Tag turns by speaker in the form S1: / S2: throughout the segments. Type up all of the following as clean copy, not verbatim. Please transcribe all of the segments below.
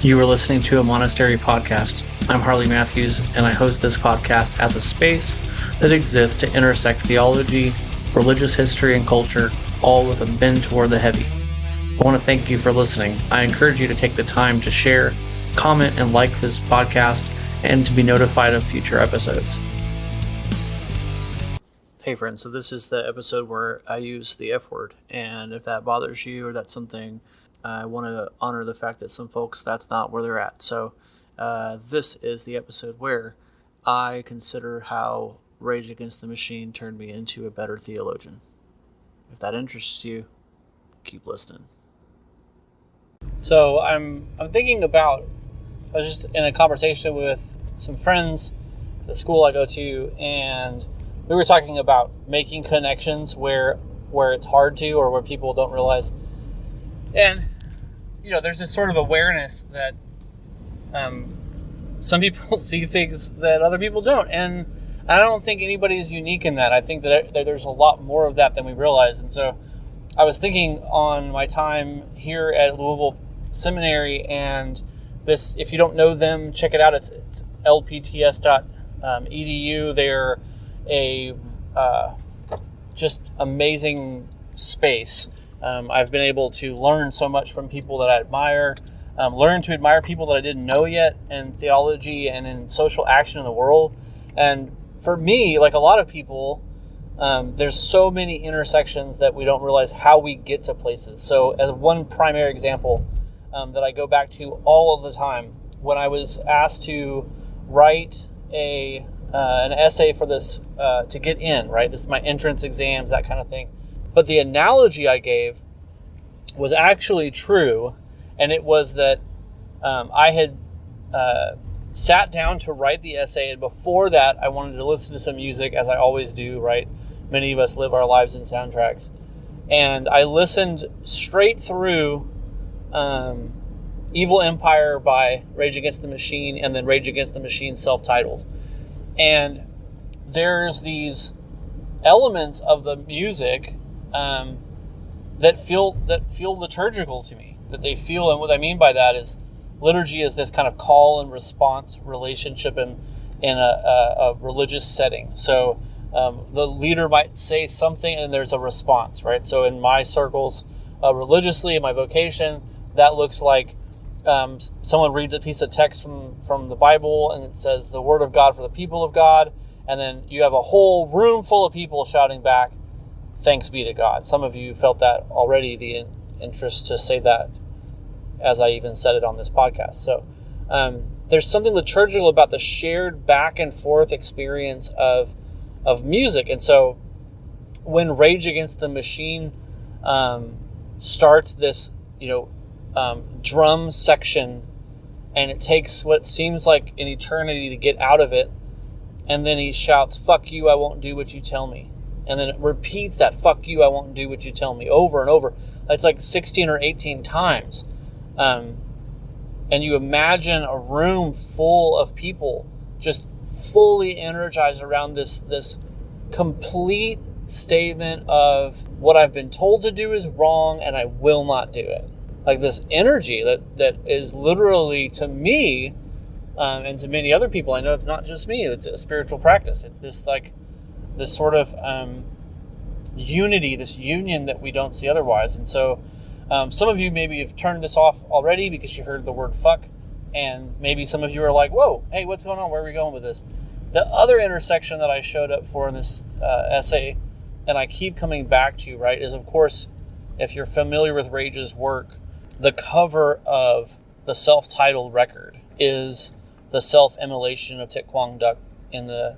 S1: You are listening to a monastery podcast. I'm Harley Matthews, and I host this podcast as a space that exists to intersect theology, religious history, and culture, all with a bend toward the heavy. I want to thank you for listening. I encourage you to take the time to share, comment, and like this podcast, and to be notified of future episodes. Hey friends, so this is the episode where I use the F word, and if that bothers you or that's something, I want to honor the fact that some folks, that's not where they're at. So this is the episode where I consider how Rage Against the Machine turned me into a better theologian. If that interests you, keep listening. So I'm thinking about, I was just in a conversation with some friends at the school I go to, and we were talking about making connections where it's hard to, or where people don't realize. And, you know, there's this sort of awareness that some people see things that other people don't. And I don't think anybody is unique in that. I think that there's a lot more of that than we realize. And so I was thinking on my time here at Louisville Seminary, and this, if you don't know them, check it out. It's lpts.edu. They're a just amazing space. I've been able to learn so much from people that I admire, learn to admire people that I didn't know yet in theology and in social action in the world. And for me, like a lot of people, there's so many intersections that we don't realize how we get to places. So as one primary example that I go back to all of the time, when I was asked to write an essay for this to get in, right? This is my entrance exams, that kind of thing. But the analogy I gave was actually true, and it was that I had sat down to write the essay, and before that, I wanted to listen to some music, as I always do, right? Many of us live our lives in soundtracks. And I listened straight through Evil Empire by Rage Against the Machine, and then Rage Against the Machine self-titled. And there's these elements of the music that feel liturgical to me, that they feel, and what I mean by that is liturgy is this kind of call and response relationship in a religious setting. So the leader might say something and there's a response, right? So in my circles, religiously, in my vocation, that looks like someone reads a piece of text from the Bible, and it says the word of God for the people of God, and then you have a whole room full of people shouting back, thanks be to God. Some of you felt that already, the interest to say that, as I even said it on this podcast. So there's something liturgical about the shared back and forth experience of music. And so when Rage Against the Machine starts this, drum section, and it takes what seems like an eternity to get out of it, and then he shouts, fuck you, I won't do what you tell me. And then it repeats that, fuck you, I won't do what you tell me, over and over. It's like 16 or 18 times. And you imagine a room full of people just fully energized around this complete statement of what I've been told to do is wrong and I will not do it. Like this energy that is literally, to me, and to many other people, I know it's not just me, it's a spiritual practice. It's this sort of unity, this union that we don't see otherwise. And so some of you maybe have turned this off already because you heard the word fuck, and maybe some of you are like, whoa, hey, what's going on? Where are we going with this? The other intersection that I showed up for in this essay, and I keep coming back to, right, is, of course, if you're familiar with Rage's work, the cover of the self-titled record is the self-immolation of Thich Quang Duc in the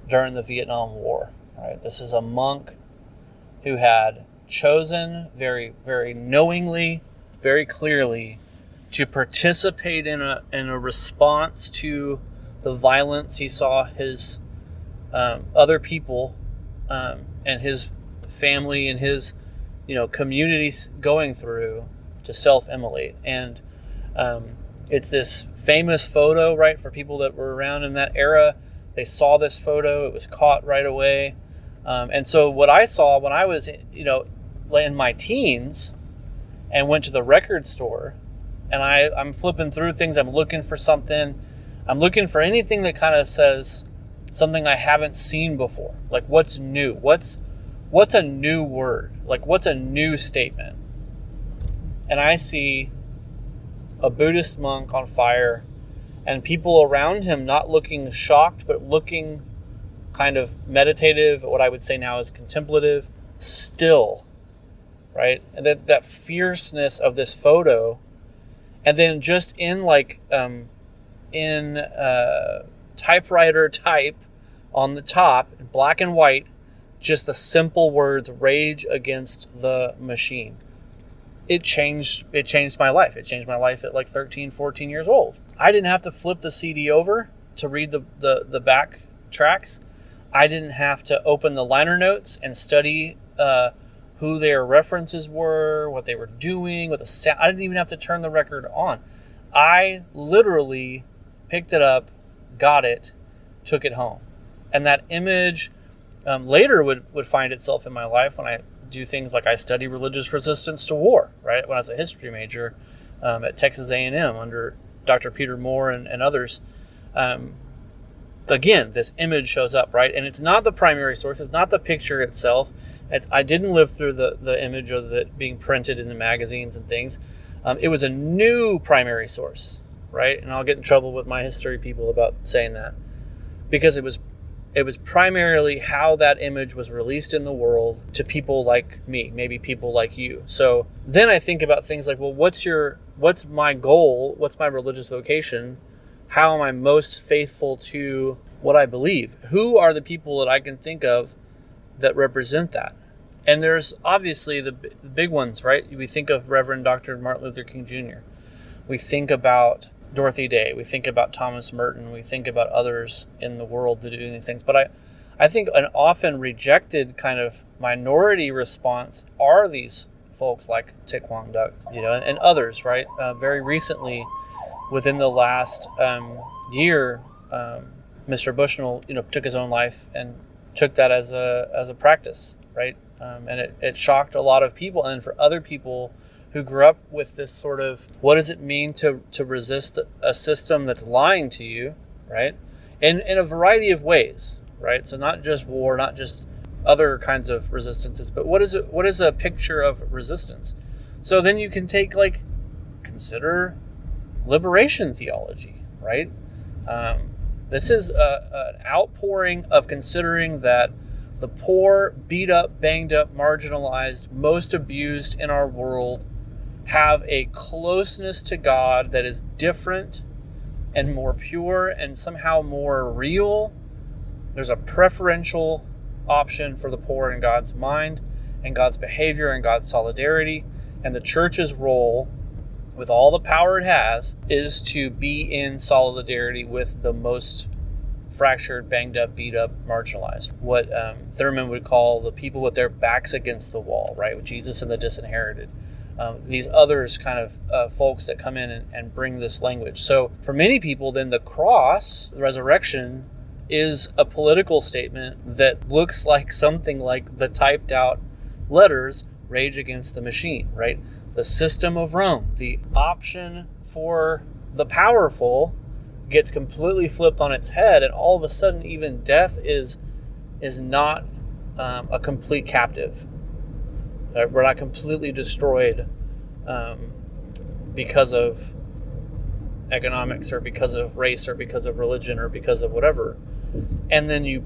S1: during the Vietnam War. Right, this is a monk who had chosen very, very knowingly, very clearly, to participate in a response to the violence he saw his other people and his family and his communities going through, to self-immolate. And it's this famous photo, right, for people that were around in that era. They saw this photo, it was caught right away. And so what I saw when I was, in my teens and went to the record store and I'm flipping through things. I'm looking for something. I'm looking for anything that kind of says something I haven't seen before. Like, what's new? What's a new word? Like, what's a new statement? And I see a Buddhist monk on fire, and people around him not looking shocked, but looking kind of meditative, what I would say now is contemplative, still, right? And that fierceness of this photo, and then just in typewriter type on the top, in black and white, just the simple words, "Rage Against the Machine." It changed my life. It changed my life at like 13, 14 years old. I didn't have to flip the CD over to read the back tracks. I didn't have to open the liner notes and study who their references were, what they were doing, what the sound. I didn't even have to turn the record on. I literally picked it up, got it, took it home. And that image later would find itself in my life when I do things like I study religious resistance to war, right? When I was a history major at Texas A&M under Dr. Peter Moore and others. Again, this image shows up, right? And it's not the primary source. It's not the picture itself. I didn't live through the image of it being printed in the magazines and things. It was a new primary source, right? And I'll get in trouble with my history people about saying that, because it was primarily how that image was released in the world to people like me, maybe people like you. So then I think about things like, well, what's my goal? What's my religious vocation? How am I most faithful to what I believe? Who are the people that I can think of that represent that? And there's obviously the big ones, right? We think of Reverend Dr. Martin Luther King Jr. We think about Dorothy Day. We think about Thomas Merton. We think about others in the world that are doing these things. But I think an often rejected kind of minority response are these folks like Thich Quang Duc, and others, right? Very recently, within the last year, Mr. Bushnell, took his own life and took that as a practice, right? And it shocked a lot of people. And for other people who grew up with this sort of, what does it mean to resist a system that's lying to you, right? In a variety of ways, right? So not just war, not just other kinds of resistances, but what is a picture of resistance? So then you can consider liberation theology, right? This is an outpouring of considering that the poor, beat up, banged up, marginalized, most abused in our world have a closeness to God that is different and more pure and somehow more real. There's a preferential option for the poor in God's mind and God's behavior and God's solidarity. And the church's role, with all the power it has, is to be in solidarity with the most fractured, banged up, beat up, marginalized. What Thurman would call the people with their backs against the wall, right? With Jesus and the disinherited. These others kind of folks that come in and bring this language. So for many people, then the cross, the resurrection, is a political statement that looks like something like the typed out letters, "Rage Against the Machine," right? The system of Rome, the option for the powerful, gets completely flipped on its head, and all of a sudden even death is not a complete captive. We're not completely destroyed because of economics or because of race or because of religion or because of whatever. And then you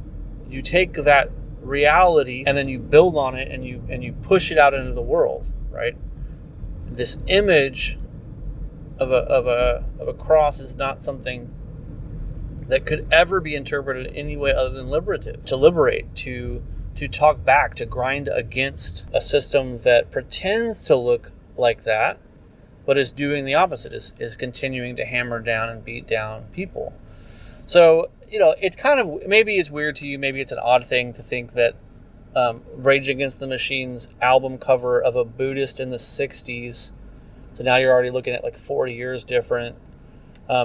S1: take that reality and then you build on it and you push it out into the world, right? This image of a cross is not something that could ever be interpreted in any way other than liberative. To liberate, to talk back, to grind against a system that pretends to look like that, but is doing the opposite, is continuing to hammer down and beat down people. So, it's kind of, maybe it's weird to you, maybe it's an odd thing to think that Rage Against the Machine's album cover of a Buddhist in the 60s, so now you're already looking at 40 years different,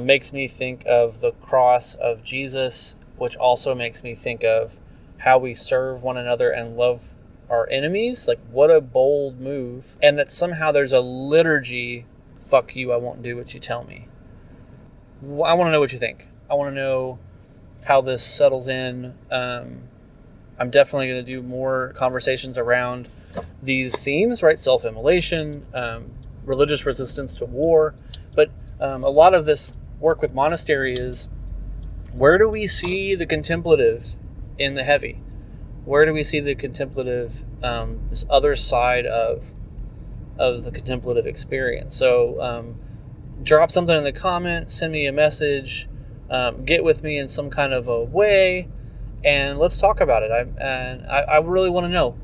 S1: makes me think of the cross of Jesus, which also makes me think of how we serve one another and love our enemies. What a bold move. And that somehow there's a liturgy fuck you, I won't do what you tell me. I want to know what you think. I want to know how this settles in. I'm definitely going to do more conversations around these themes, right? Self-immolation, religious resistance to war. But a lot of this work with monastery is, where do we see the contemplative in the heavy? Where do we see the contemplative, this other side of the contemplative experience? So drop something in the comments, send me a message, get with me in some kind of a way, and let's talk about it. I really want to know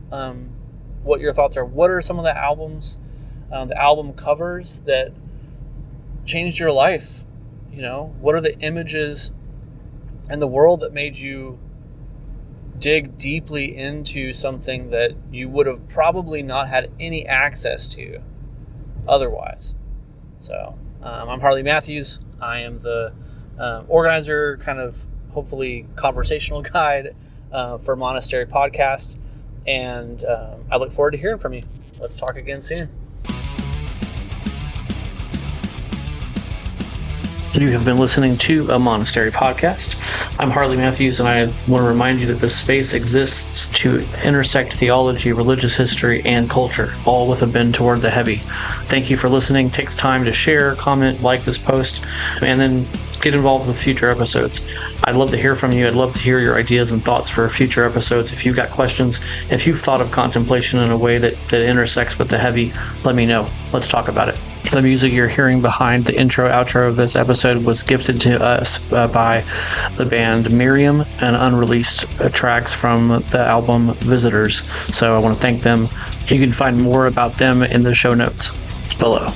S1: what your thoughts are. What are some of the albums, the album covers that changed your life? You know, what are the images in the world that made you dig deeply into something that you would have probably not had any access to otherwise? So I'm Harley Matthews. I am the organizer, kind of hopefully conversational guide for Monastery Podcast, and I look forward to hearing from you. Let's talk again soon. You have been listening to a Monastery Podcast. I'm Harley Matthews, and I want to remind you that this space exists to intersect theology, religious history, and culture, all with a bend toward the heavy. Thank you for listening. Take time to share, comment, like this post, and then get involved with future episodes. I'd love to hear from you. I'd love to hear your ideas and thoughts for future episodes. If you've got questions, if you've thought of contemplation in a way that intersects with the heavy, let me know. Let's talk about it. The music you're hearing behind the intro, outro of this episode was gifted to us by the band Miriam and unreleased tracks from the album Visitors. So I want to thank them. You can find more about them in the show notes below.